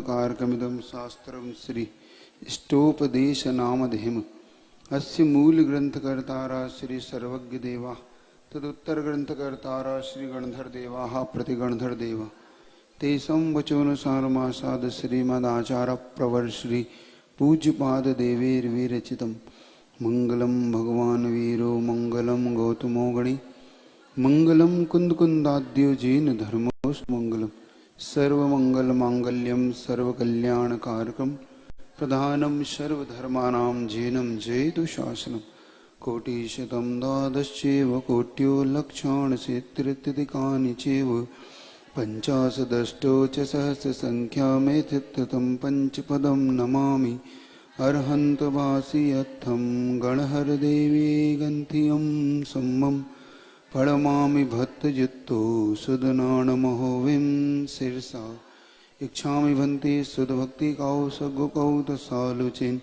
कारकमिदं शास्त्रं श्री इष्टोपदेशनामधेयम् अस्य मूलग्रन्थकर्तारः श्री सर्वज्ञदेवाः तदुत्तरग्रन्थकर्तारः श्री गणधरदेवाः प्रतिगणधरदेवाः तेषां वचोनुसारमासाद श्रीमदाचार्यप्रवर पूज्यपाददेवैर्विरचितं मंगलं भगवान् वीरो मंगलं गौतमो गणे मंगलं कुन्दकुन्दाद्यो जैन धर्मोऽस्तु मंगलम् सर्वमंगलमांगल्यं सर्वकल्याणकारकं प्रधानं सर्वधर्माणां जैनं जयतु शासनं कोटिशतं द्वादश्चैव कोट्यो लक्षाणशेत्तृत्यधिकानि चैव पञ्चाशदष्टौ च सहस्रसङ्ख्यामेतत्ततं पञ्चपदं नमामि अर्हन्तवासियत्थं गणहरदेवी गन्थियं सम्मम् प्रणमामि भक्तजित्तो सुदनानमहोविं शिरसा इच्छामि भन्ते सुदभक्ति कौसगुकौतसालुचेन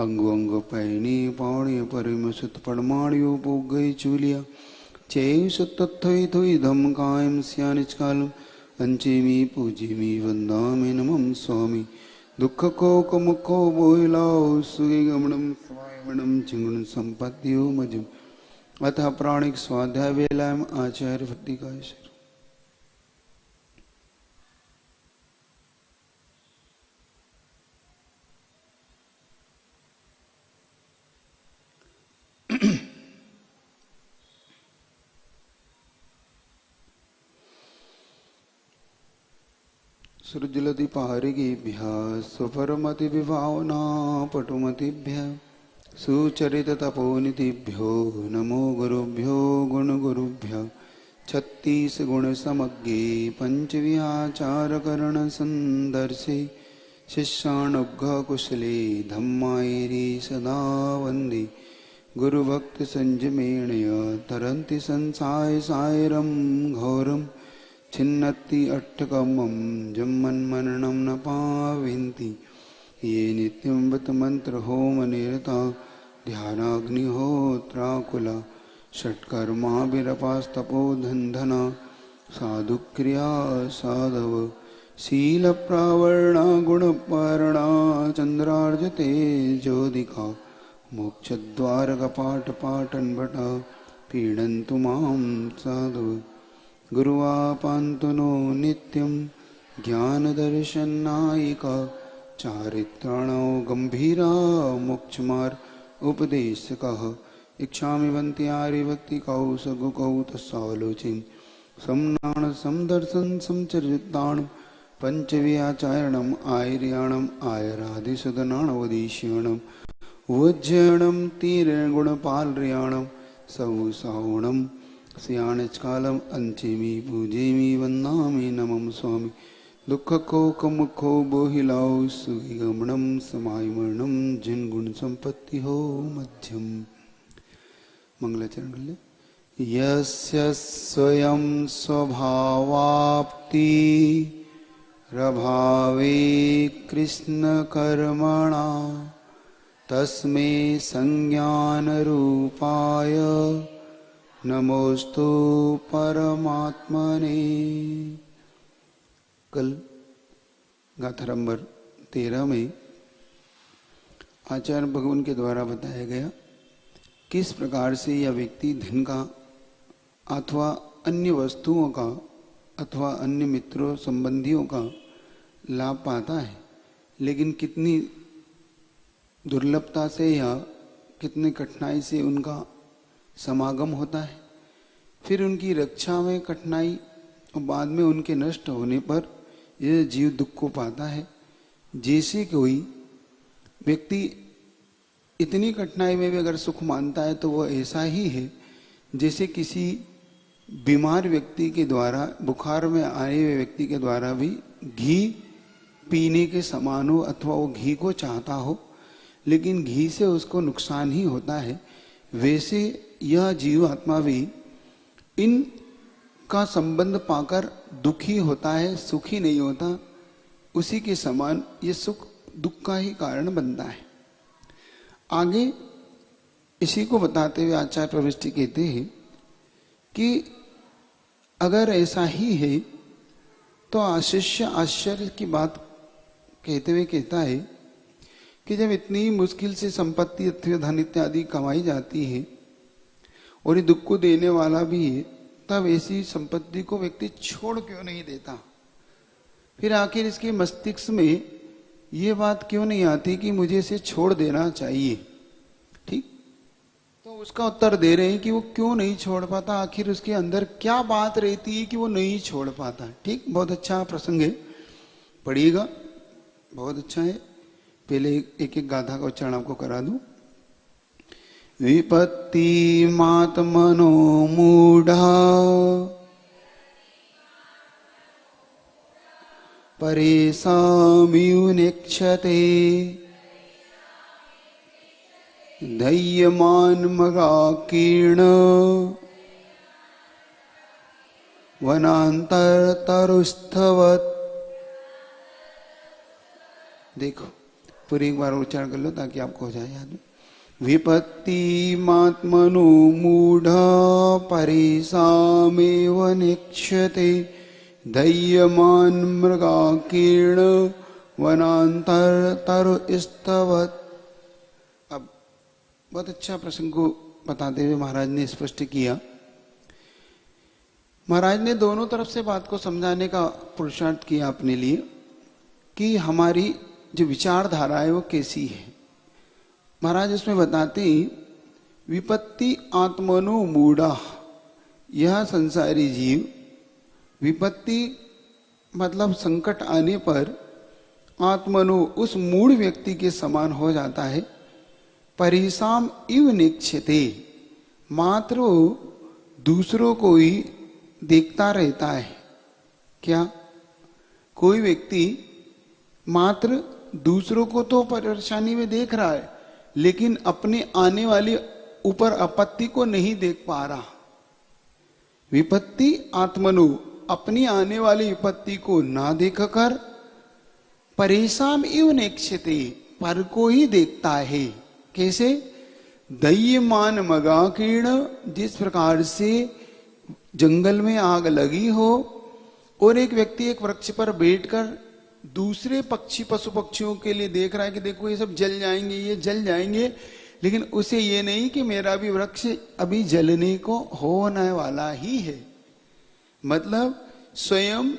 अंग पैणी पाणी परिम सुत पड़माणियो पोगई चूलिया चैव सुत्थोई थोई धम कायम स्यानिचकालम अंचेमी पूजिमी वंदामि नमं स्वामी दुख को कमुखो बोहिलाओ सुगे गमनम स्वायमनम चिंगुण संपत्तियो मजम अतः प्राणिक स्वाध्याय वेलायम आचार्य भट्टिकायशर सृजलति पारिगेभ्यः सुपरमति विभावना पटुमतिभ्यः सुचरित तपोनिधिभ्यो नमो गुरुभ्यो गुणगुरुभ्यो छत्तीस गुण समज्ञे पंचविहाचारकरण संदर्शे शिष्यानुग्घ कुशले धम्मायिरी सदा वंदे गुरुभक्त संजमेणय तरन्ति संसाय सायरं घोरं छिन्नति अट्टकमं जम्मन्मरणं न पाविन्ति ये नित्यं वत मंत्र होम निरता ध्यानाग्निहोत्राकुला षट्कर्मा विरपास्तपो धंधना साधुक्रिया साधव शील प्रावर्णा गुणपारणा चंद्रार्जते ज्योतिका मोक्षद्वार कपाट पाटन भटा पीडन्तु मां साधव गुरुवापान्तु नो नित्यं ज्ञानदर्शनायिका चारित्राणो गंभीरा मोक्षमार्ग उपदेशकः इच्छामि वन्ति आर्यभक्ति कौसगुकौतसालोचिं सम्नान समदर्शन समचरिताणं पंचव्याचारणम् आयर्याणम् आयरादिसुदनाणवदीश्यणम् उज्जयणं तीरणगुणपालर्याणं सौसावणं स्याणचकालम् अंचिमि पूजेमि वन्दामि नमं स्वामी दुख को कमुखो बोहिलाओ सुगमनम समायमरणम जिन गुण संपत्ति हो मध्यम मंगलाचरण कर ले यस्य स्वयं स्वभावाप्ति रभावे कृष्ण कर्मणा तस्मै संज्ञान रूपाय नमोस्तु परमात्मने। कल गाथा नंबर 13 में आचार्य भगवान के द्वारा बताया गया किस प्रकार से यह व्यक्ति धन का अथवा अन्य वस्तुओं का अथवा अन्य मित्रों संबंधियों का लाभ पाता है, लेकिन कितनी दुर्लभता से या कितनी कठिनाई से उनका समागम होता है, फिर उनकी रक्षा में कठिनाई और बाद में उनके नष्ट होने पर यह जीव दुख को पाता है। जैसे कोई व्यक्ति इतनी कठिनाई में भी अगर सुख मानता है तो वह ऐसा ही है जैसे किसी बीमार व्यक्ति के द्वारा, बुखार में आए हुए व्यक्ति के द्वारा भी घी पीने के समान हो अथवा वो घी को चाहता हो, लेकिन घी से उसको नुकसान ही होता है। वैसे यह जीव आत्मा भी इन का संबंध पाकर दुखी होता है, सुखी नहीं होता। उसी के समान ये सुख दुख का ही कारण बनता है। आगे इसी को बताते हुए आचार्य प्रविष्टि कहते हैं कि अगर ऐसा ही है तो शिष्य आश्चर्य की बात कहते हुए कहता है कि जब इतनी मुश्किल से संपत्ति अथवा धन इत्यादि कमाई जाती है और ये दुख को देने वाला भी है, तब ऐसी संपत्ति को व्यक्ति छोड़ क्यों नहीं देता? फिर आखिर इसके मस्तिष्क में ये बात क्यों नहीं आती कि मुझे इसे छोड़ देना चाहिए? ठीक, तो उसका उत्तर दे रहे हैं कि वो क्यों नहीं छोड़ पाता, आखिर उसके अंदर क्या बात रहती है कि वो नहीं छोड़ पाता। ठीक, बहुत अच्छा प्रसंग है, पढ़िएगा, बहुत अच्छा है। पहले एक एक गाथा का उच्चारण आपको करा दूं। विपत्ति मात्मनो मूढ़ा परेशामियुनेक्षते दह्यमान मगाकीर्ण वनांतर तरुस्थवत्। देखो पूरी एक बार उच्चारण कर लो ताकि आपको हो जाए याद। विपत्ति मात्मनो मूढ़ परेशामेव नेक्ष्यते दह्यमान मृगाकीर्ण वनांतर तरुस्थवत्। अब बहुत अच्छा प्रसंग को बताते हुए महाराज ने स्पष्ट किया। महाराज ने दोनों तरफ से बात को समझाने का पुरुषार्थ किया अपने लिए कि हमारी जो विचारधारा है वो कैसी है। महाराज उसमें बताते हैं विपत्ति आत्मनो मूढ़ा, यह संसारी जीव विपत्ति मतलब संकट आने पर आत्मनो उस मूढ़ व्यक्ति के समान हो जाता है। परिसाम इव निक्षते, मात्र दूसरों को ही देखता रहता है। क्या? कोई व्यक्ति मात्र दूसरों को तो परेशानी में देख रहा है लेकिन अपने आने वाली ऊपर आपत्ति को नहीं देख पा रहा। विपत्ति आत्मनु, अपनी आने वाली विपत्ति को ना देखकर परेशान इव नेक्षते, पर को ही देखता है। कैसे? दह्यमान मगाकीर्ण, जिस प्रकार से जंगल में आग लगी हो और एक व्यक्ति एक वृक्ष पर बैठकर दूसरे पक्षी पशु पक्षियों के लिए देख रहा है कि देखो ये सब जल जाएंगे, ये जल जाएंगे, लेकिन उसे ये नहीं कि मेरा भी वृक्ष अभी जलने को होने वाला ही है। मतलब स्वयं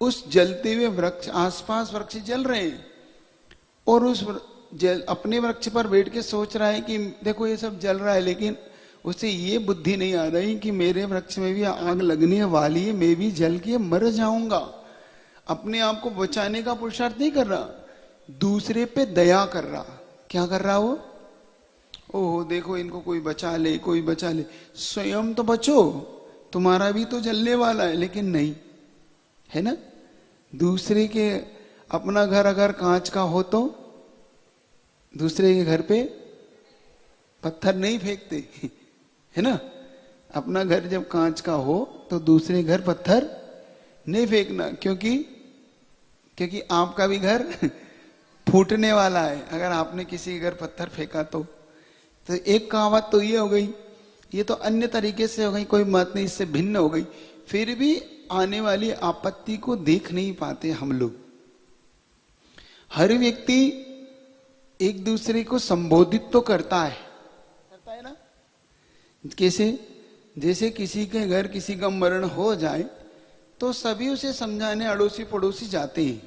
उस जलते हुए वृक्ष, आसपास वृक्ष जल रहे हैं और उस अपने वृक्ष पर बैठ के सोच रहा है कि देखो ये सब जल रहा है, लेकिन उसे ये बुद्धि नहीं आ रही कि मेरे वृक्ष में भी आग लगने वाली है, मैं भी जल के मर जाऊंगा। अपने आप को बचाने का पुरुषार्थ नहीं कर रहा, दूसरे पे दया कर रहा। क्या कर रहा वो? ओहो देखो इनको कोई बचा ले, कोई बचा ले। स्वयं तो बचो, तुम्हारा भी तो जलने वाला है, लेकिन नहीं, है ना। दूसरे के, अपना घर अगर कांच का हो तो दूसरे के घर पे पत्थर नहीं फेंकते, है ना। अपना घर जब कांच का हो तो दूसरे घर पत्थर नहीं फेंकना, क्योंकि आपका भी घर फूटने वाला है अगर आपने किसी के घर पत्थर फेंका तो एक कहावत तो ये हो गई, ये तो अन्य तरीके से हो गई, कोई बात नहीं, इससे भिन्न हो गई। फिर भी आने वाली आपत्ति को देख नहीं पाते हम लोग। हर व्यक्ति एक दूसरे को संबोधित तो करता है ना। कैसे? जैसे किसी के घर किसी का मरण हो जाए तो सभी उसे समझाने अड़ोसी पड़ोसी जाते हैं,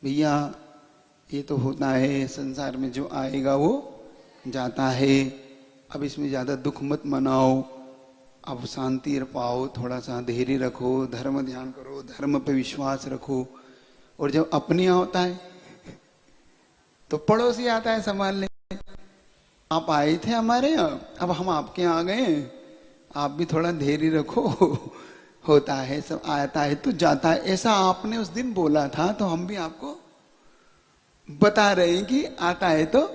भैया ये तो होता है, संसार में जो आएगा वो जाता है, अब इसमें ज्यादा दुख मत मनाओ, अब शांति पाओ, थोड़ा सा धैर्य रखो, धर्म ध्यान करो, धर्म पे विश्वास रखो। और जब अपने होता है तो पड़ोसी आता है संभालने, आप आए थे हमारे यहाँ, अब हम आपके यहाँ आ गए, आप भी थोड़ा धैर्य रखो। होता है, सब आता है तो जाता है, ऐसा आपने उस दिन बोला था, तो हम भी आपको बता रहे हैं कि आता है तो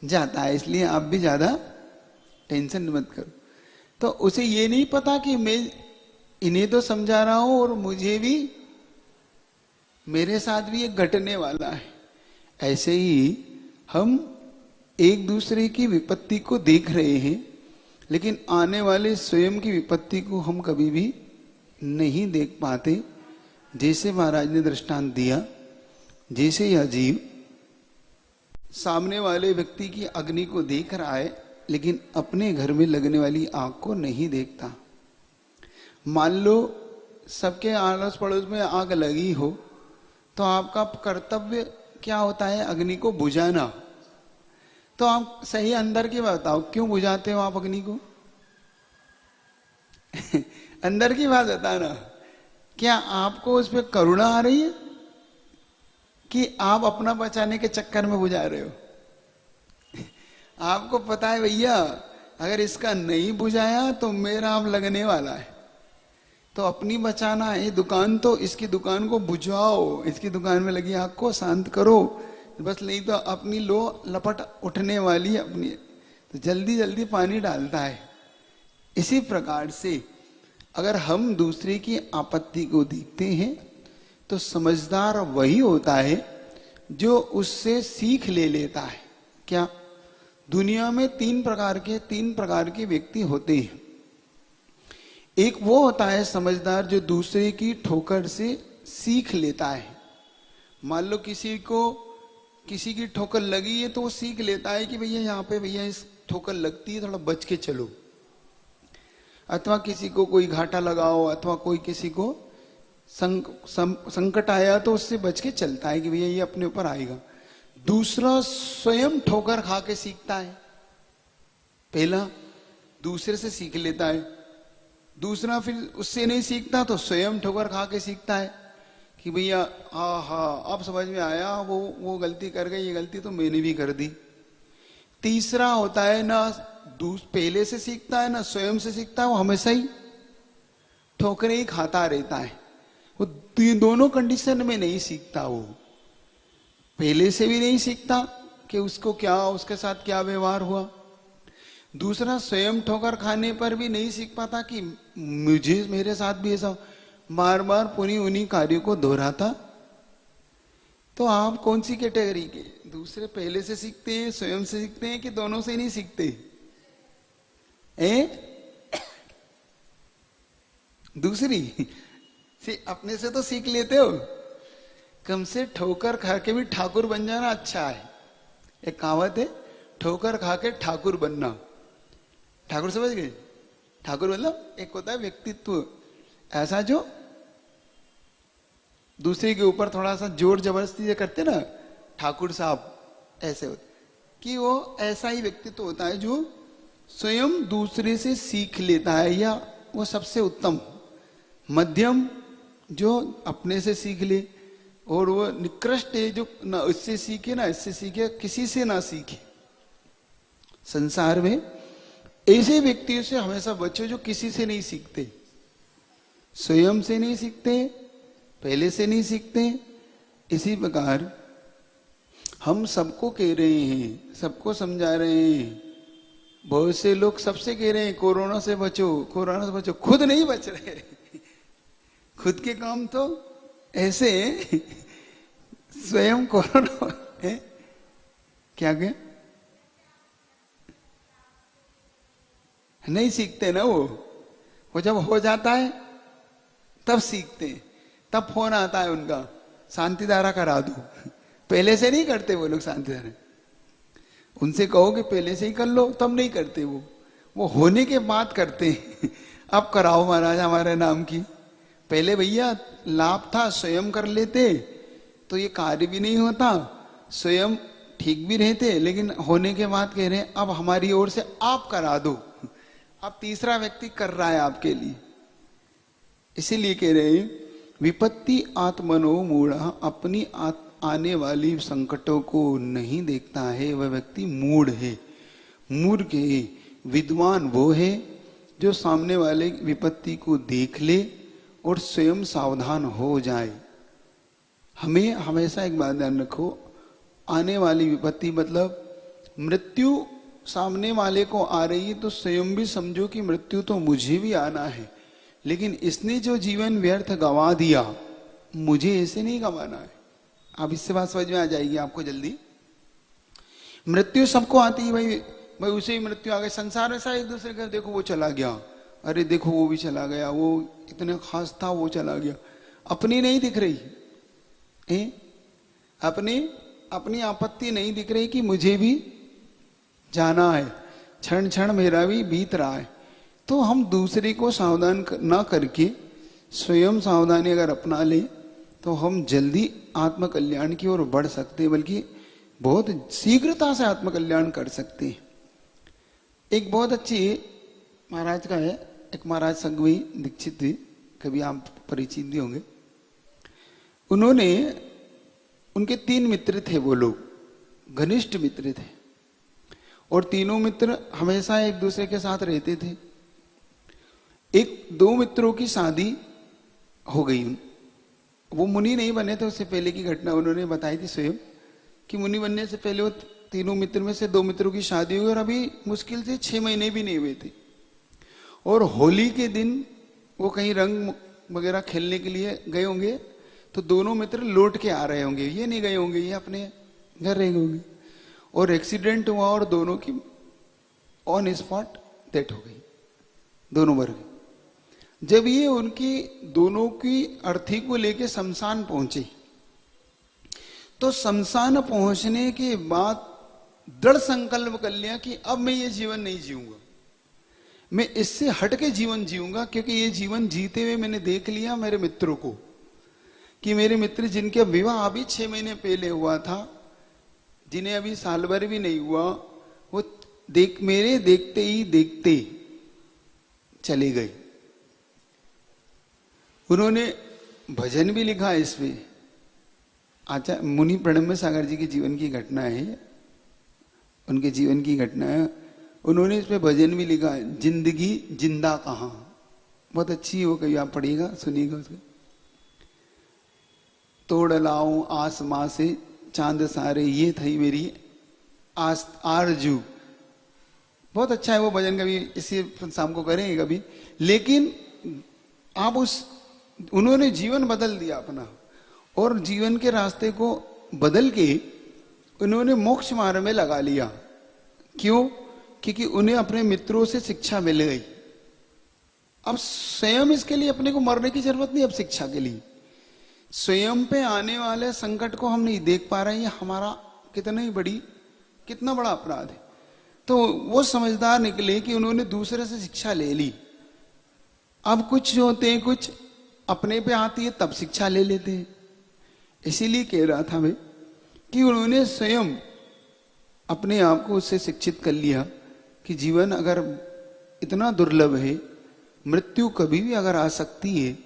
जाता है, इसलिए आप भी ज्यादा टेंशन मत करो। तो उसे ये नहीं पता कि मैं इन्हें तो समझा रहा हूं और मुझे भी, मेरे साथ भी ये घटने वाला है। ऐसे ही हम एक दूसरे की विपत्ति को देख रहे हैं, लेकिन आने वाले स्वयं की विपत्ति को हम कभी भी नहीं देख पाते। जैसे महाराज ने दृष्टांत दिया, जैसे यह जीव सामने वाले व्यक्ति की अग्नि को देख रहा है लेकिन अपने घर में लगने वाली आग को नहीं देखता। मान लो सबके आड़ोस पड़ोस में आग लगी हो तो आपका कर्तव्य क्या होता है? अग्नि को बुझाना। तो आप सही अंदर की बात बताओ, क्यों बुझाते हो आप अग्नि को? अंदर की बात बताना। क्या आपको उस पर करुणा आ रही है कि आप अपना बचाने के चक्कर में बुझा रहे हो? आपको पता है भैया अगर इसका नहीं बुझाया तो मेरा अब लगने वाला है, तो अपनी बचाना है। दुकान तो इसकी दुकान को बुझाओ, इसकी दुकान में लगी आग को शांत करो बस, नहीं तो अपनी लो लपट उठने वाली अपनी, तो जल्दी जल्दी पानी डालता है। इसी प्रकार से अगर हम दूसरे की आपत्ति को देखते हैं तो समझदार वही होता है जो उससे सीख ले लेता है। क्या? दुनिया में तीन प्रकार के व्यक्ति होते हैं। एक वो होता है समझदार जो दूसरे की ठोकर से सीख लेता है। मान लो किसी की ठोकर लगी है तो वो सीख लेता है कि भैया यहाँ पे भैया इस ठोकर लगती है, थोड़ा बच के चलो। अथवा किसी को कोई घाटा लगाओ अथवा कोई किसी को संकट आया तो उससे बच के चलता है कि भैया ये अपने ऊपर आएगा। दूसरा स्वयं ठोकर खा के सीखता है। पहला दूसरे से सीख लेता है, दूसरा फिर उससे नहीं सीखता तो स्वयं ठोकर खा के सीखता है कि भैया हाँ अब समझ में आया, वो गलती कर गई, ये गलती तो मैंने भी कर दी। तीसरा होता है ना पहले से सीखता है ना स्वयं से सीखता है, वो हमेशा ही ठोकरें ही खाता रहता है। वो दोनों कंडीशन में नहीं सीखता। वो पहले से भी नहीं सीखता कि उसके साथ क्या व्यवहार हुआ। दूसरा स्वयं ठोकर खाने पर भी नहीं सीख पाता कि मेरे साथ भी ऐसा, बार बार पुनी उन्हीं कार्यों को दोहराता। तो आप कौन सी कैटेगरी के? दूसरे पहले से सीखते हैं, स्वयं से सीखते हैं कि दोनों से नहीं सीखते? दूसरी से अपने से तो सीख लेते हो। कम से ठोकर खा के भी ठाकुर बन जाना अच्छा है। एक कहावत है, ठोकर खा के ठाकुर बनना। ठाकुर समझ गए? ठाकुर मतलब एक होता है व्यक्तित्व ऐसा जो दूसरे के ऊपर थोड़ा सा जोर जबरदस्ती से करते ना, ठाकुर साहब ऐसे होते कि वो ऐसा ही व्यक्तित्व होता है जो स्वयं दूसरे से सीख लेता है, या वो सबसे उत्तम। मध्यम जो अपने से सीख ले, और वो निकृष्ट है जो ना इससे सीखे ना इससे सीखे, किसी से ना सीखे। संसार में ऐसे व्यक्तियों से हमेशा बचो जो किसी से नहीं सीखते, स्वयं से नहीं सीखते, पहले से नहीं सीखते। इसी प्रकार हम सबको कह रहे हैं, सबको समझा रहे हैं। बहुत से लोग सबसे कह रहे हैं कोरोना से बचो, कोरोना से बचो, खुद नहीं बच रहे। खुद के काम तो ऐसे स्वयं कोरोना है। क्या नहीं सीखते ना। वो जब हो जाता है तब सीखते हैं, तब फोन आता है उनका, शांति धारा करा दो। पहले से नहीं करते वो लोग शांति धारा। उनसे कहो कि पहले से ही कर लो, तब नहीं करते वो होने के बाद करते हैं। अब कराओ महाराज हमारे नाम की। पहले भैया लाभ था, स्वयं कर लेते तो ये कार्य भी नहीं होता, स्वयं ठीक भी रहते, लेकिन होने के बाद कह रहे हैं अब हमारी ओर से आप करा दो। अब तीसरा व्यक्ति कर रहा है आपके लिए। इसीलिए कह रहे हैं विपत्ति आत्मनो मूढ़ा, अपनी आने वाली संकटों को नहीं देखता है, वह व्यक्ति मूढ़ है, मूर्ख है। विद्वान वो है जो सामने वाले विपत्ति को देख ले और स्वयं सावधान हो जाए। हमें हमेशा एक बात ध्यान रखो, आने वाली विपत्ति मतलब मृत्यु सामने वाले को आ रही है तो स्वयं भी समझो कि मृत्यु तो मुझे भी आना है, लेकिन इसने जो जीवन व्यर्थ गंवा दिया मुझे ऐसे नहीं गंवाना है। अब इससे बात समझ में आ जाएगी आपको जल्दी। मृत्यु सबको आती है भाई उसे ही मृत्यु आ गई। संसार ऐसा एक दूसरे का, देखो वो चला गया, अरे देखो वो भी चला गया, वो इतने खास था वो चला गया। अपनी नहीं दिख रही है। अपनी अपनी आपत्ति नहीं दिख रही कि मुझे भी जाना है, क्षण क्षण मेरा भी बीत रहा है। तो हम दूसरे को सावधान ना करके स्वयं सावधानी अगर अपना ले तो हम जल्दी आत्मकल्याण की ओर बढ़ सकते हैं, बल्कि बहुत शीघ्रता से आत्मकल्याण कर सकते हैं। एक बहुत अच्छी महाराज का है, एक महाराज संघवी दीक्षित थे, कभी आप परिचित भी होंगे। उन्होंने, उनके 3 मित्र थे, वो लोग घनिष्ठ मित्र थे और तीनों मित्र हमेशा एक दूसरे के साथ रहते थे। 2 मित्रों की शादी हो गई, वो मुनि नहीं बने थे, उससे पहले की घटना उन्होंने बताई थी स्वयं कि मुनि बनने से पहले वो तीनों मित्र में से 2 मित्रों की शादी हुई और अभी मुश्किल से 6 महीने भी नहीं हुए थे। और होली के दिन वो कहीं रंग वगैरह खेलने के लिए गए होंगे, तो दोनों मित्र लौट के आ रहे होंगे, ये नहीं गए होंगे, ये अपने घर रह होंगे, और एक्सीडेंट हुआ और दोनों की ऑन स्पॉट डेथ हो गई, दोनों मर गए। जब ये उनकी दोनों की अर्थी को लेके शमशान पहुंचे, तो शमशान पहुंचने के बाद दृढ़ संकल्प कर लिया कि अब मैं ये जीवन नहीं जीऊंगा, मैं इससे हट के जीवन जीऊंगा, क्योंकि ये जीवन जीते हुए मैंने देख लिया मेरे मित्रों को कि मेरे मित्र जिनके विवाह अभी 6 महीने पहले हुआ था, जिन्हें अभी साल भर भी नहीं हुआ, वो मेरे देखते ही देखते चले गए। उन्होंने भजन भी लिखा इसमें, आचार्य मुनि प्रणम्य सागर जी के जीवन की घटना है, उनके जीवन की घटना है। उन्होंने इस पे भजन भी लिखा है, जिंदगी जिंदा कहां, बहुत अच्छी हो, कभी आप पढ़िएगा सुनिएगा उसको। तोड़ लाऊं आसमां से चांद सारे, ये थी मेरी आरजू। बहुत अच्छा है वो भजन, कभी इसी शाम को करेंगे कभी। लेकिन आप उन्होंने जीवन बदल दिया अपना, और जीवन के रास्ते को बदल के उन्होंने मोक्ष मार्ग में लगा लिया। क्यों? क्योंकि उन्हें अपने मित्रों से शिक्षा मिल गई। अब स्वयं इसके लिए अपने को मरने की जरूरत नहीं। अब शिक्षा के लिए स्वयं पे आने वाले संकट को हम नहीं देख पा रहे हैं, ये हमारा कितना बड़ा अपराध है। तो वो समझदार निकले कि उन्होंने दूसरे से शिक्षा ले ली। अब कुछ होते हैं, कुछ अपने पे आती है तब शिक्षा ले लेते हैं। इसीलिए कह रहा था मैं कि उन्होंने स्वयं अपने आप को उससे शिक्षित कर लिया कि जीवन अगर इतना दुर्लभ है, मृत्यु कभी भी अगर आ सकती है,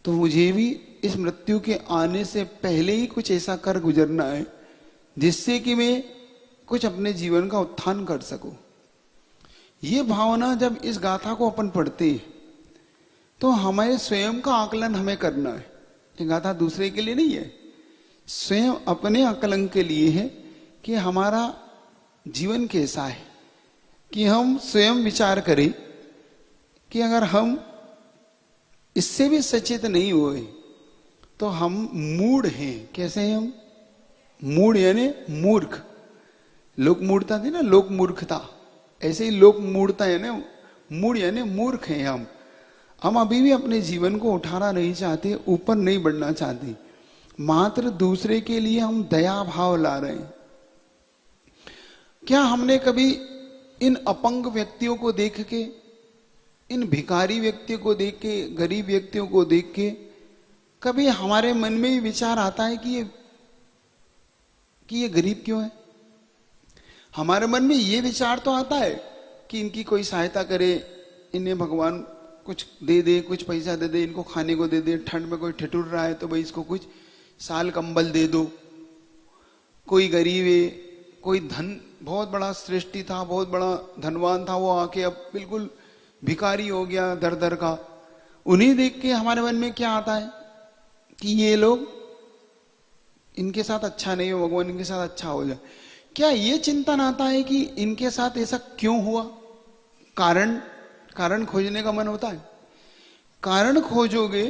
तो मुझे भी इस मृत्यु के आने से पहले ही कुछ ऐसा कर गुजरना है जिससे कि मैं कुछ अपने जीवन का उत्थान कर सकूं। ये भावना जब इस गाथा को अपन पढ़ते हैं तो हमारे स्वयं का आकलन हमें करना है। ये गाथा दूसरे के लिए नहीं है, स्वयं अपने आकलन के लिए है कि हमारा जीवन कैसा है, कि हम स्वयं विचार करें कि अगर हम इससे भी सचेत नहीं हुए तो हम मूढ़ हैं। कैसे हैं हम? मूढ़ यानी मूर्ख। लोक मूढ़ता थी ना, लोक मूर्खता, ऐसे ही लोक मूढ़ता यानी मूढ़ यानी मूर्ख हैं हम अभी भी अपने जीवन को उठाना नहीं चाहते, ऊपर नहीं बढ़ना चाहते, मात्र दूसरे के लिए हम दया भाव ला रहे हैं। क्या हमने कभी इन अपंग व्यक्तियों को देख के, इन भिखारी व्यक्तियों को देख के, गरीब व्यक्तियों को देख के कभी हमारे मन में विचार आता है कि ये गरीब क्यों है? हमारे मन में ये विचार तो आता है कि इनकी कोई सहायता करे, इन्हें भगवान कुछ दे दे, कुछ पैसा दे दे, इनको खाने को दे दे, ठंड में कोई ठिठुर रहा है तो भाई इसको कुछ साल कंबल दे दो। कोई गरीब है, कोई धन बहुत बड़ा सृष्टि था, बहुत बड़ा धनवान था, वो आके अब बिल्कुल भिखारी हो गया दर दर का। उन्हें देख के हमारे मन में क्या आता है कि ये लोग, इनके साथ अच्छा नहीं हो, भगवान इनके साथ अच्छा हो जाए। क्या ये चिंतन आता है कि इनके साथ ऐसा क्यों हुआ? कारण खोजने का मन होता है। कारण खोजोगे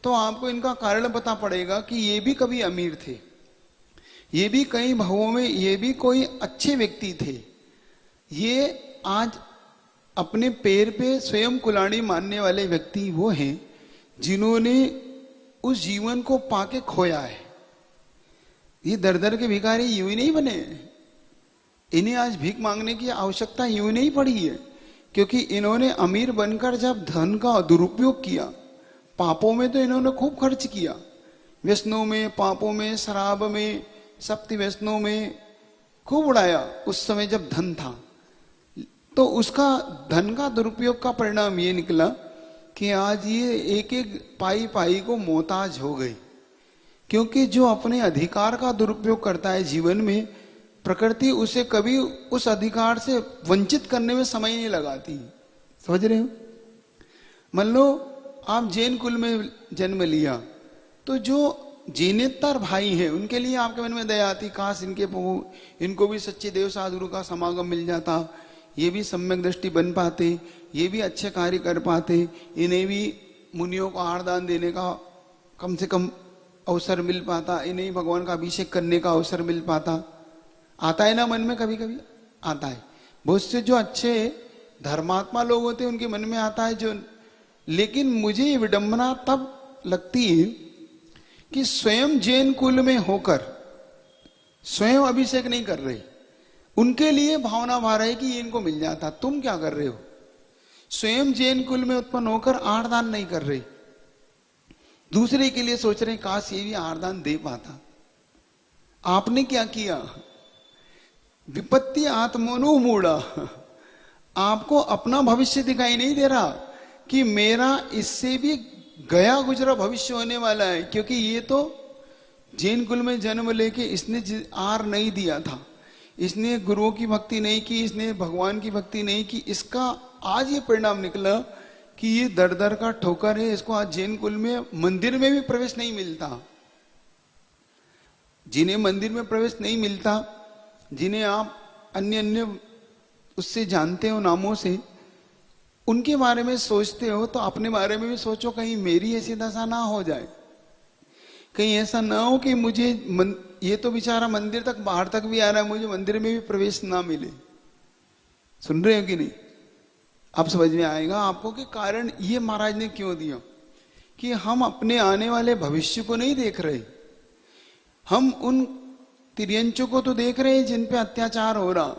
तो आपको इनका कारण पता पड़ेगा कि ये भी कभी अमीर थे, ये भी कई भावों में ये भी कोई अच्छे व्यक्ति थे। ये आज अपने पैर पे स्वयं कुलाड़ी मारने वाले व्यक्ति वो हैं जिन्होंने उस जीवन को पाके खोया है। ये दर दर के भिखारी यूं ही नहीं बने, इन्हें आज भीख मांगने की आवश्यकता यूं नहीं पड़ी है, क्योंकि इन्होंने अमीर बनकर जब धन का दुरुपयोग किया, पापों में तो इन्होंने खूब खर्च किया, व्यसनों में, पापों में, शराब में, सप्ति व्यसनों में खूब उड़ाया उस समय जब धन था। तो उसका धन का दुरुपयोग का परिणाम ये निकला कि आज ये एक एक पाई पाई को मोहताज हो गए। क्योंकि जो अपने अधिकार का दुरुपयोग करता है जीवन में, प्रकृति उसे कभी उस अधिकार से वंचित करने में समय नहीं लगाती। समझ रहे हो? मान लो आप जैन कुल में जन्म लिया, तो जो जिनेतर भाई हैं उनके लिए आपके मन में दया आती, काश इनको भी सच्चे देव साधुओं का समागम मिल जाता, ये भी सम्यक दृष्टि बन पाते, ये भी अच्छे कार्य कर पाते, इन्हें भी मुनियों को आहारदान देने का कम से कम अवसर मिल पाता, इन्हें भगवान का अभिषेक करने का अवसर मिल पाता। आता है ना मन में? कभी कभी आता है। बहुत से जो अच्छे धर्मात्मा लोग होते हैं उनके मन में आता है जो, लेकिन मुझे ये विडंबना तब लगती है कि स्वयं जैन कुल में होकर स्वयं अभिषेक नहीं कर रहे, उनके लिए भावना भा रहे कि ये इनको मिल जाता। तुम क्या कर रहे हो? स्वयं जैन कुल में उत्पन्न होकर आहारदान नहीं कर रहे, दूसरे के लिए सोच रहे काश ये भी आहारदान दे पाता। आपने क्या किया? विपत्ति आत्मनो मूढ़ा, आपको अपना भविष्य दिखाई नहीं दे रहा कि मेरा इससे भी गया गुजरा भविष्य होने वाला है। क्योंकि ये तो जैन कुल में जन्म लेके इसने आर नहीं दिया था, इसने गुरुओं की भक्ति नहीं की, इसने भगवान की भक्ति नहीं की, इसका आज ये परिणाम निकला कि ये दर दर का ठोकर है। इसको आज जैन कुल में मंदिर में भी प्रवेश नहीं मिलता। जिन्हें मंदिर में प्रवेश नहीं मिलता, जिन्हें आप अन्य अन्य उससे जानते हो नामों से, उनके बारे में सोचते हो तो अपने बारे में भी सोचो, कहीं मेरी ऐसी दशा ना हो जाए, कहीं ऐसा ना हो कि मुझे ये तो बेचारा मंदिर तक बाहर तक भी आ रहा है, मुझे मंदिर में भी प्रवेश ना मिले। सुन रहे हो कि नहीं? अब समझ में आएगा आपको कि कारण ये महाराज ने क्यों दिया कि हम अपने आने वाले भविष्य को नहीं देख रहे, हम उन तिर्यंचों को तो देख रहे हैं जिन पे अत्याचार हो रहा,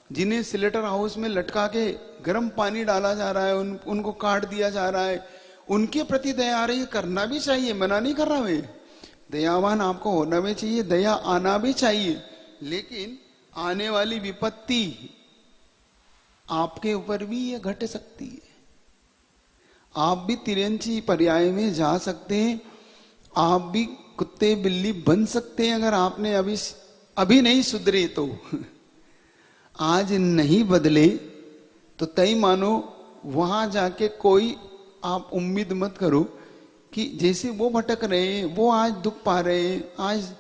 जिन्हें स्लेटर हाउस में लटका के गर्म पानी डाला जा रहा है, उनको काट दिया जा रहा है, उनके प्रति दया आ रही है। करना भी चाहिए, मना नहीं कर रहा मैं, दयावान आपको होना भी चाहिए, दया आना भी चाहिए, लेकिन आने वाली विपत्ति आपके ऊपर भी ये घट सकती है। आप भी तिरंची पर्याय में जा सकते हैं, आप भी कुत्ते बिल्ली बन सकते हैं अगर आपने अभी नहीं सुधरे तो। आज नहीं बदले तो तय मानो वहां जाके कोई आप उम्मीद मत करो कि जैसे वो भटक रहे हैं, वो आज दुख पा रहे हैं, आज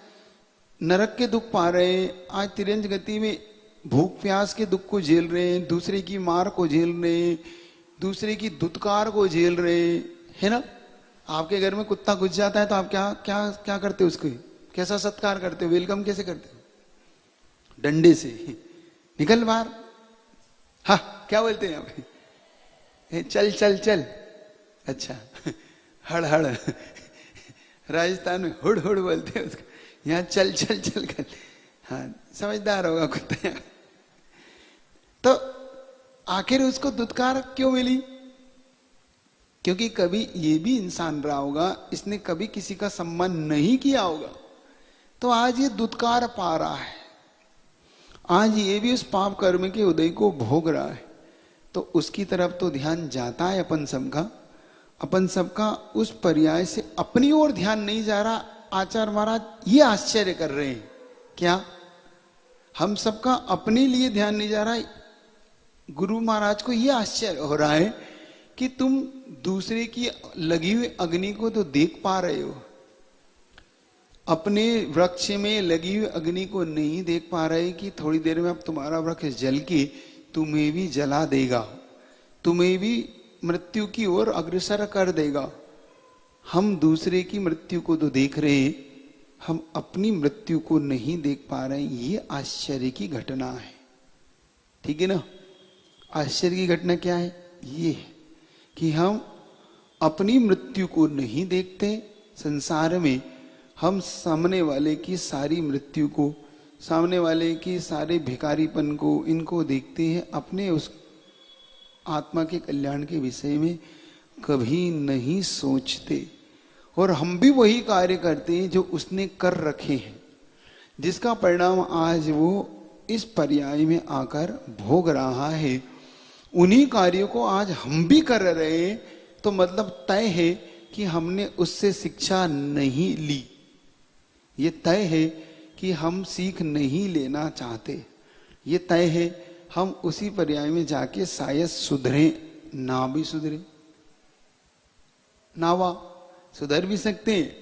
नरक के दुख पा रहे हैं, आज तिरंज गति में भूख प्यास के दुख को झेल रहे हैं, दूसरे की मार को झेल रहे हैं, दूसरे की दुत्कार को झेल रहे हैं, है ना? आपके घर में कुत्ता घुस जाता है तो आप क्या क्या क्या करते हो? उसको कैसा सत्कार करते हो? वेलकम कैसे करते हो? डंडे से निकल बाहर। हाँ, क्या बोलते हैं आप? चल चल चल। अच्छा, हड़ हड़ राजस्थान में हुड़ हुड़ बोलते हैं उसको, यहाँ चल चल चल कर। हाँ, समझदार होगा कुत्ता। तो आखिर उसको दुत्कार क्यों मिली? क्योंकि कभी ये भी इंसान रहा होगा, इसने कभी किसी का सम्मान नहीं किया होगा, तो आज ये दुत्कार पा रहा है, आज ये भी उस पाप कर्म के उदय को भोग रहा है। तो उसकी तरफ तो ध्यान जाता है अपन सबका, अपन सबका उस पर्याय से अपनी ओर ध्यान नहीं जा रहा। आचार्य महाराज ये आश्चर्य कर रहे हैं, क्या हम सबका अपने लिए ध्यान नहीं जा रहा है? गुरु महाराज को ये आश्चर्य हो रहा है कि तुम दूसरे की लगी हुई अग्नि को तो देख पा रहे हो, अपने वृक्ष में लगी हुई अग्नि को नहीं देख पा रहे कि थोड़ी देर में अब तुम्हारा वृक्ष जल के तुम्हें भी जला देगा, तुम्हें भी मृत्यु की ओर अग्रसर कर देगा। हम दूसरे की मृत्यु को तो देख रहे हैं, हम अपनी मृत्यु को नहीं देख पा रहे। ये आश्चर्य की घटना है, ठीक है ना? आश्चर्य की घटना क्या है? ये कि हम अपनी मृत्यु को नहीं देखते, संसार में हम सामने वाले की सारी मृत्यु को, सामने वाले की सारे भिखारीपन को, इनको देखते हैं, अपने उस आत्मा के कल्याण के विषय में कभी नहीं सोचते। और हम भी वही कार्य करते हैं जो उसने कर रखे हैं, जिसका परिणाम आज वो इस पर्याय में आकर भोग रहा है। उन्हीं कार्यों को आज हम भी कर रहे हैं, तो मतलब तय है कि हमने उससे शिक्षा नहीं ली। ये तय है कि हम सीख नहीं लेना चाहते। ये तय है हम उसी पर्याय में जाके शायद सुधरे, ना भी सुधरे, नावा सुधर भी सकते हैं,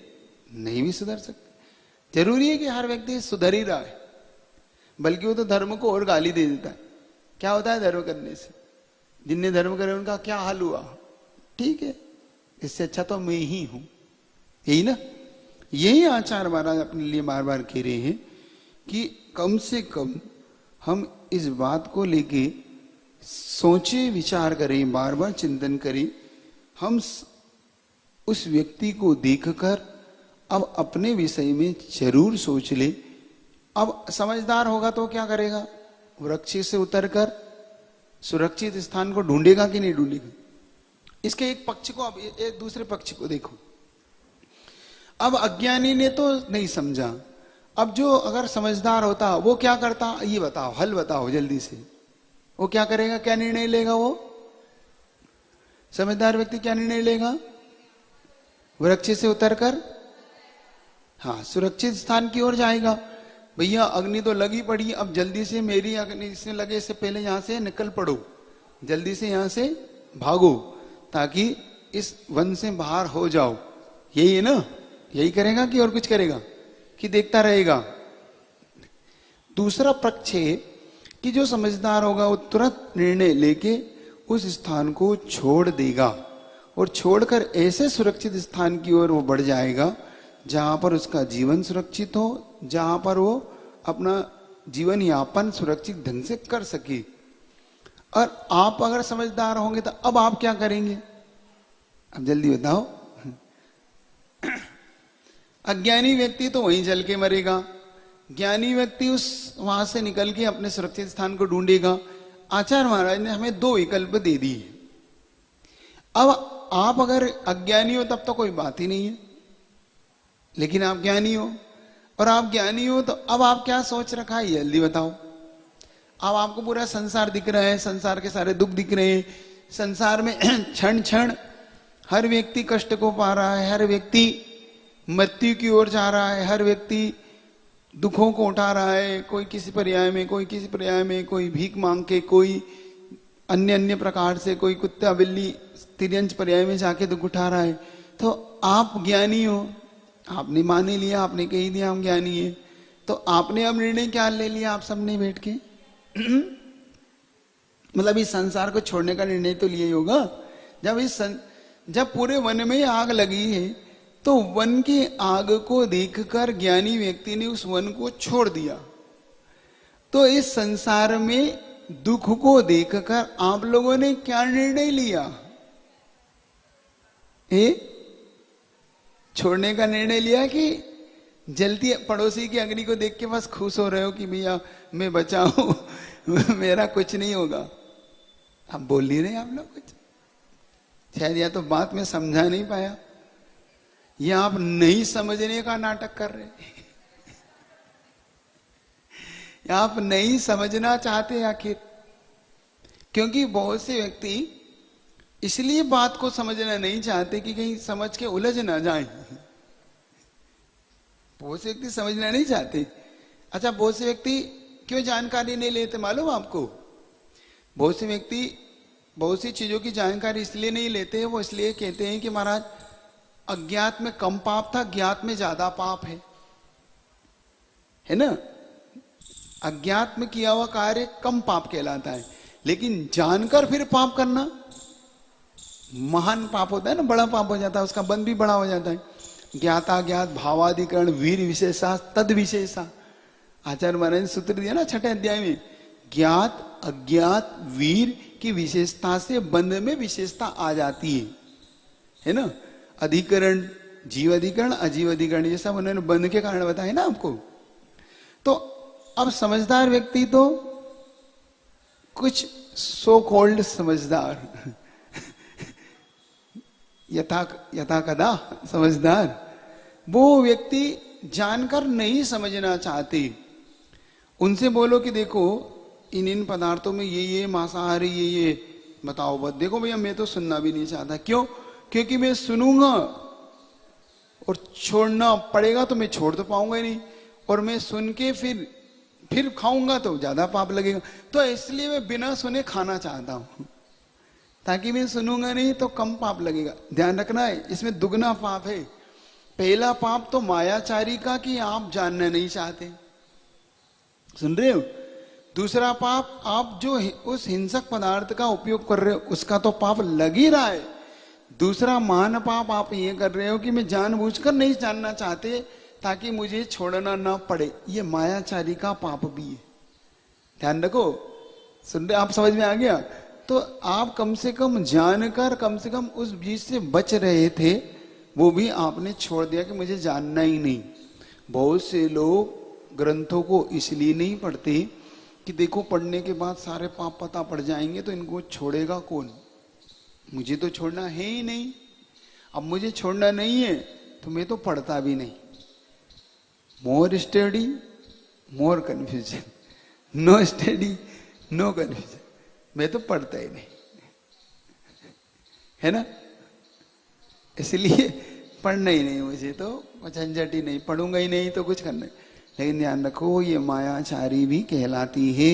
नहीं भी सुधर सकते। जरूरी है कि हर व्यक्ति सुधर ही रहा है, बल्कि वो तो धर्म को और गाली दे देता है। क्या होता है धर्म करने से? जिनने धर्म करे उनका क्या हाल हुआ? ठीक है, इससे अच्छा तो मैं ही हूं, यही ना। यही आचार्य महाराज अपने लिए बार बार कह रहे हैं कि कम से कम हम इस बात को लेके सोचे, विचार करें, बार बार चिंतन करें। हम उस व्यक्ति को देखकर अब अपने विषय में जरूर सोच ले। अब समझदार होगा तो क्या करेगा? वृक्ष से उतरकर सुरक्षित स्थान को ढूंढेगा कि नहीं ढूंढेगा? इसके एक पक्ष को, अब एक दूसरे पक्ष को देखो। अब अज्ञानी ने तो नहीं समझा, अब जो अगर समझदार होता वो क्या करता? ये बताओ, हल बताओ जल्दी से। वो क्या करेगा? क्या निर्णय लेगा? वो समझदार व्यक्ति क्या निर्णय लेगा? वृक्ष से उतरकर हाँ सुरक्षित स्थान की ओर जाएगा। भैया अग्नि तो लगी पड़ी, अब जल्दी से मेरी अग्नि से लगे से पहले यहां से निकल पड़ो, जल्दी से यहां से भागो ताकि इस वन से बाहर हो जाओ। यही है ना? यही करेगा कि और कुछ करेगा? कि देखता रहेगा? दूसरा पक्ष है कि जो समझदार होगा वो तुरंत निर्णय लेके उस स्थान को छोड़ देगा और छोड़कर ऐसे सुरक्षित स्थान की ओर वो बढ़ जाएगा जहां पर उसका जीवन सुरक्षित हो, जहां पर वो अपना जीवन यापन सुरक्षित ढंग से कर सके। और आप अगर समझदार होंगे तो अब आप क्या करेंगे? अब जल्दी बताओ। अज्ञानी व्यक्ति तो वहीं जल के मरेगा, ज्ञानी व्यक्ति उस वहां से निकल के अपने सुरक्षित स्थान को ढूंढेगा। आचार्य महाराज ने हमें दो विकल्प दे दिए। अब आप अगर अज्ञानी हो तब तो कोई बात ही नहीं है, लेकिन आप ज्ञानी हो, और आप ज्ञानी हो तो अब आप क्या सोच रखा है जल्दी बताओ। अब आपको पूरा संसार दिख रहा है, संसार के सारे दुख दिख रहे हैं, संसार में क्षण क्षण हर व्यक्ति कष्ट को पा रहा है, हर व्यक्ति मृत्यु की ओर जा रहा है, हर व्यक्ति दुखों को उठा रहा है, कोई किसी पर्याय में, कोई किसी पर्याय में, कोई भीख मांग के, कोई अन्य अन्य प्रकार से, कोई कुत्ता बिल्ली तिर्यंच पर्याय में जाके दुख उठा रहा है। तो आप ज्ञानी हो, आपने मान ही लिया, आपने कह दिया हम ज्ञानी है, तो आपने अब निर्णय क्या ले लिया? आप सबने बैठ के मतलब इस संसार को छोड़ने का निर्णय तो लिया ही होगा। जब पूरे वन में आग लगी है तो वन की आग को देखकर ज्ञानी व्यक्ति ने उस वन को छोड़ दिया। तो इस संसार में दुख को देखकर आप लोगों ने क्या निर्णय लिया? छोड़ने का निर्णय लिया कि जलती पड़ोसी की अग्नि को देख के बस खुश हो रहे हो कि भैया मैं बचा हूं, मेरा कुछ नहीं होगा? आप बोल नहीं रहे आप लोग कुछ, शायद या तो बात में समझा नहीं पाया या आप नहीं समझने का नाटक कर रहे या आप नहीं समझना चाहते आखिर। क्योंकि बहुत से व्यक्ति इसलिए बात को समझना नहीं चाहते कि कहीं समझ के उलझ ना जाए। बहुत से व्यक्ति समझना नहीं चाहते। अच्छा, बहुत से व्यक्ति क्यों जानकारी नहीं लेते मालूम आपको? बहुत से व्यक्ति बहुत सी चीजों की जानकारी इसलिए नहीं लेते, वो इसलिए कहते हैं कि महाराज अज्ञात में कम पाप था, ज्ञात में ज्यादा पाप है ना। अज्ञात में किया हुआ कार्य कम पाप कहलाता है, लेकिन जानकर फिर पाप करना महान पाप होता है ना, बड़ा पाप हो जाता है, उसका बंध भी बड़ा हो जाता है। ज्ञाता ज्ञात भावाधिकरण वीर विशेषा तद विशेषा, आचार्य महाराज ने सूत्र दिया ना 6ठे अध्याय में। ज्ञात अज्ञात वीर की विशेषता से बंध में विशेषता आ जाती है ना। अधिकरण जीव अधिकरण अजीव अधिकरण ये सब उन्होंने बंध के कारण बताए ना आपको। तो अब समझदार व्यक्ति तो कुछ सो कॉल्ड समझदार यथा कदा समझदार, वो व्यक्ति जानकर नहीं समझना चाहते। उनसे बोलो कि देखो इन पदार्थों में ये मांसाहारी ये बताओ, बस देखो भैया मैं तो सुनना भी नहीं चाहता। क्यों? क्योंकि मैं सुनूंगा और छोड़ना पड़ेगा तो मैं छोड़ तो पाऊंगा ही नहीं, और मैं सुन के फिर खाऊंगा तो ज्यादा पाप लगेगा। तो इसलिए मैं बिना सुने खाना चाहता हूं, ताकि मैं सुनूंगा नहीं तो कम पाप लगेगा। ध्यान रखना है, इसमें दुगना पाप है। पहला पाप तो मायाचारी का कि आप जानना नहीं चाहते, सुन रहे हो। दूसरा पाप आप जो उस हिंसक पदार्थ का उपयोग कर रहे हो उसका तो पाप लग ही रहा है। दूसरा महान पाप आप ये कर रहे हो कि मैं जानबूझकर नहीं जानना चाहते ताकि मुझे छोड़ना ना पड़े, ये मायाचारी का पाप भी है। ध्यान रखो, सुन रहे, आप समझ में आ गया। तो आप कम से कम जानकर कम से कम उस बीज से बच रहे थे, वो भी आपने छोड़ दिया कि मुझे जानना ही नहीं। बहुत से लोग ग्रंथों को इसलिए नहीं पढ़ते कि देखो पढ़ने के बाद सारे पाप पता पड़ जाएंगे तो इनको छोड़ेगा कौन, मुझे तो छोड़ना है ही नहीं। अब मुझे छोड़ना नहीं है तो मैं तो पढ़ता भी नहीं। More study more confusion, no study no confusion, मैं तो पढ़ता ही नहीं, है ना। इसलिए पढ़ना ही नहीं, मुझे तो झंझट ही नहीं, पढ़ूंगा ही नहीं तो कुछ करना नहीं। लेकिन ध्यान रखो ये मायाचारी भी कहलाती है।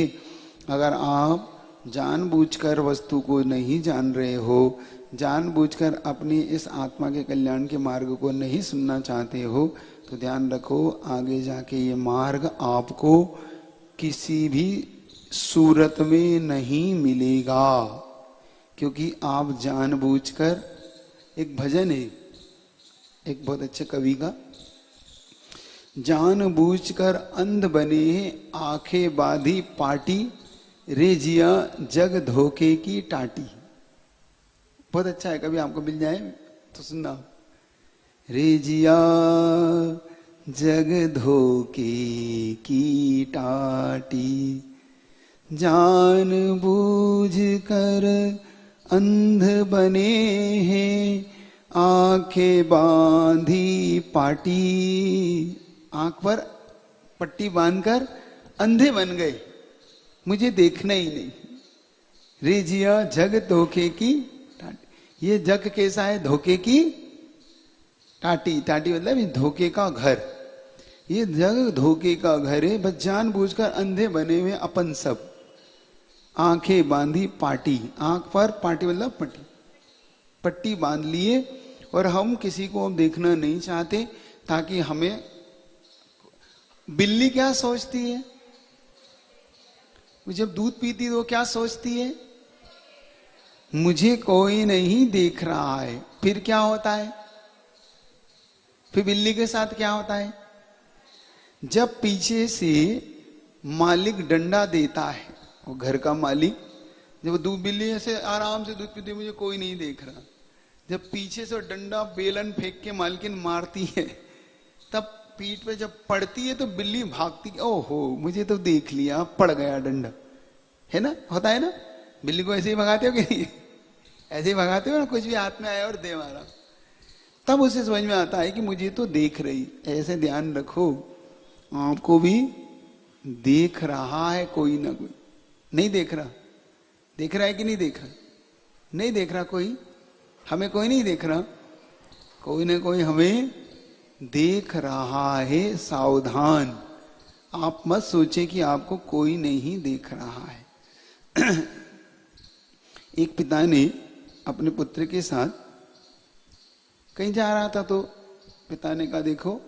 अगर आप जानबूझकर वस्तु को नहीं जान रहे हो, जानबूझकर अपनी इस आत्मा के कल्याण के मार्ग को नहीं सुनना चाहते हो, तो ध्यान रखो आगे जाके ये मार्ग आपको किसी भी सूरत में नहीं मिलेगा। क्योंकि आप जानबूझकर, एक भजन है एक बहुत अच्छे कवि का, जानबूझकर अंध बने आंखें बांधी पाटी, रे जिया जग धोखे की टाटी। बहुत अच्छा है, कभी आपको मिल जाए तो सुनना। रे जिया जग धोखे की टाटी, जान बूझ कर अंध बने हैं आंखें बांधी पाटी। आंख पर पट्टी बांधकर अंधे बन गए, मुझे देखना ही नहीं। रे जिया जग धोखे की टाटी, ये जग कैसा है? धोखे की टाटी, टाटी मतलब ये धोखे का घर। ये जग धोखे का घर है, बस जानबूझकर अंधे बने हुए अपन सब। आंखें बांधी पाटी, आंख पर पाटी मतलब पट्टी, पट्टी बांध लिए और हम किसी को देखना नहीं चाहते ताकि हमें। बिल्ली क्या सोचती है? वो जब दूध पीती तो क्या सोचती है? मुझे कोई नहीं देख रहा है। फिर क्या होता है? फिर बिल्ली के साथ क्या होता है? जब पीछे से मालिक डंडा देता है, वो घर का मालिक, जब दूध, बिल्ली ऐसे आराम से दूध पीती, मुझे कोई नहीं देख रहा, जब पीछे से डंडा बेलन फेंक के मालकिन मारती है, तब पीठ पे जब पड़ती है तो बिल्ली भागती, ओहो मुझे तो देख लिया, पड़ गया डंडा, है ना, होता है ना। बिल्ली को ऐसे ही भगाते हो कि नहीं? ऐसे ही भगाते हो ना, कुछ भी हाथ में आया और दे मारा, तब उसे समझ में आता है कि मुझे तो देख रही। ऐसे ध्यान रखो, आपको भी देख रहा है कोई ना कोई। नहीं देख रहा? देख रहा है कि नहीं देख रहा? नहीं देख रहा कोई, हमें कोई नहीं देख रहा, कोई ना कोई हमें देख रहा है। सावधान, आप मत सोचें कि आपको कोई नहीं देख रहा है। एक पिता ने अपने पुत्र के साथ कहीं जा रहा था, तो पिता ने कहा देखो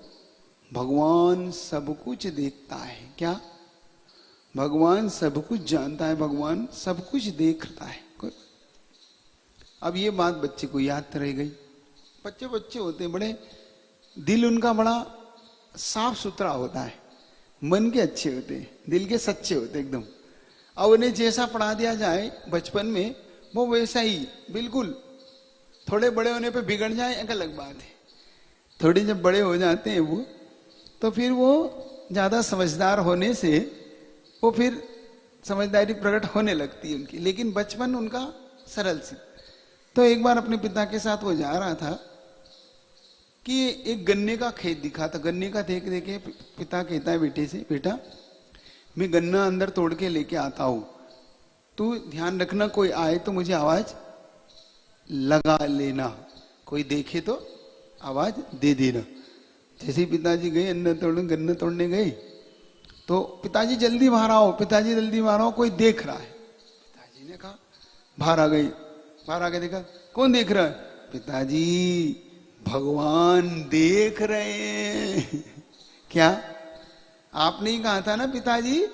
भगवान सब कुछ देखता है। क्या? भगवान सब कुछ जानता है, भगवान सब कुछ देखता है। अब ये बात बच्चे को याद रह गई। बच्चे बच्चे होते बड़े, दिल उनका बड़ा साफ सुथरा होता है, मन के अच्छे होते हैं, दिल के सच्चे होते एकदम। अब उन्हें जैसा पढ़ा दिया जाए बचपन में वो वैसा ही बिल्कुल, थोड़े बड़े होने पे बिगड़ जाए एक अलग बात है। थोड़े जब बड़े हो जाते हैं वो, तो फिर वो ज्यादा समझदार होने से वो फिर समझदारी प्रकट होने लगती है उनकी, लेकिन बचपन उनका सरल सी। तो एक बार अपने पिता के साथ वो जा रहा था कि एक गन्ने का खेत दिखा था। गन्ने का देख देखे पिता कहता है बेटे से, बेटा मैं गन्ना अंदर तोड़ के लेके आता हूं, तू ध्यान रखना कोई आए तो मुझे आवाज लगा लेना, कोई देखे तो आवाज दे देना। जैसे ही पिताजी गए गन्ना तोड़ने गए, तो पिताजी जल्दी बाहर आओ, पिताजी जल्दी बाहर आओ, कोई देख रहा है। पिताजी ने कहा, बाहर आ गई, बाहर आके देखा, कौन देख रहा है? पिताजी भगवान देख रहे हैं। क्या आपने ही कहा था ना पिताजी,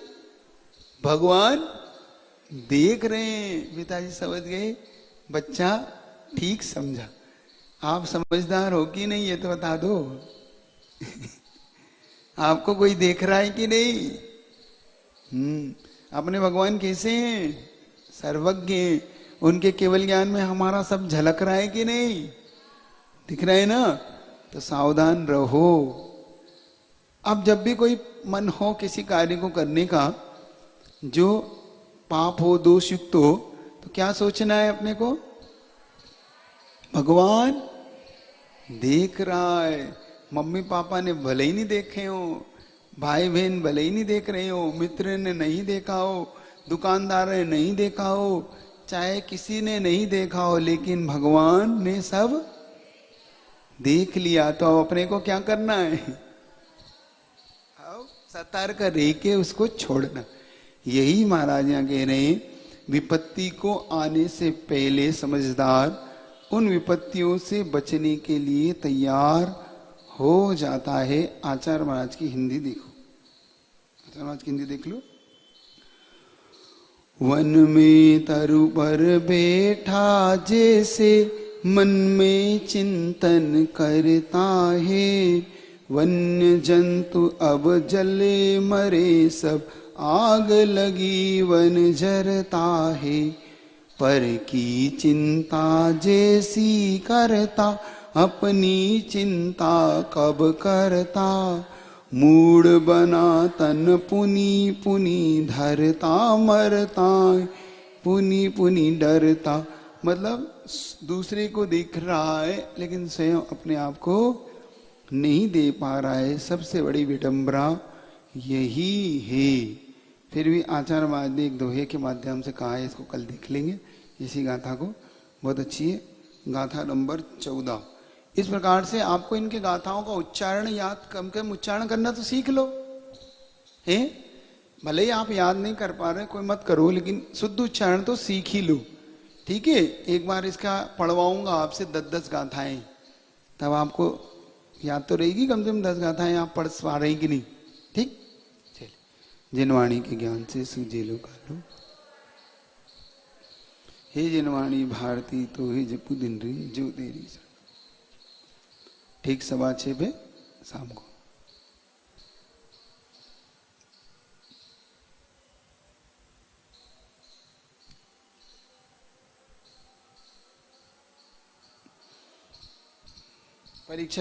भगवान देख रहे हैं। पिताजी समझ गए, बच्चा ठीक समझा। आप समझदार हो कि नहीं ये तो बता दो। आपको कोई देख रहा है कि नहीं? अपने भगवान कैसे हैं? सर्वज्ञ हैं। उनके केवल ज्ञान में हमारा सब झलक रहा है कि नहीं? दिख रहा है ना? तो सावधान रहो। अब जब भी कोई मन हो किसी कार्य को करने का जो पाप हो, दोष युक्त हो, तो क्या सोचना है अपने को? भगवान देख रहा है। मम्मी पापा ने भले ही नहीं देखे हो, भाई बहन भले ही नहीं देख रहे हो, मित्र ने नहीं देखा हो, दुकानदार ने नहीं देखा हो, चाहे किसी ने नहीं देखा हो, लेकिन भगवान ने सब देख लिया। तो अपने को क्या करना है? सतर्क रह के उसको छोड़ना। यही महाराज यहाँ कह रहे हैं, विपत्ति को आने से पहले समझदार उन विपत्तियों से बचने के लिए तैयार हो जाता है। आचार्य महाराज की हिंदी देखो, आचार्य महाराज की हिंदी देख लो। वन में तरु पर बैठा जैसे मन में चिंतन करता है, वन्य जंतु अब जले मरे सब, आग लगी वन जरता है। पर की चिंता जैसी करता, अपनी चिंता कब करता। मूड बना तन पुनी पुनी, धरता मरता पुनी पुनी डरता। मतलब दूसरे को देख रहा है लेकिन स्वयं अपने आप को नहीं दे पा रहा है। सबसे बड़ी विडंबना यही है। फिर भी आचार्य महाराज ने एक दोहे के माध्यम से कहा है, इसको कल देख लेंगे इसी गाथा को, बहुत अच्छी है। गाथा नंबर 14। इस प्रकार से आपको इनके गाथाओं का उच्चारण याद, कम कम उच्चारण करना तो सीख लो है। भले ही आप याद नहीं कर पा रहे, कोई मत करो, लेकिन शुद्ध उच्चारण तो सीख ही लो। ठीक है, एक बार इसका पढ़वाऊंगा आपसे 10-10 गाथाएं, तब आपको याद तो रहेगी। कम से कम 10 गाथाएं आप पढ़ पा रहे कि नहीं? ठीक, चलिए। जिनवाणी के ज्ञान से सूझे लो कालो, हे जिनवाणी भारती तो हे जपू दिन री जो तेरी। ठीक 6:15 पे शाम को। परीक्षा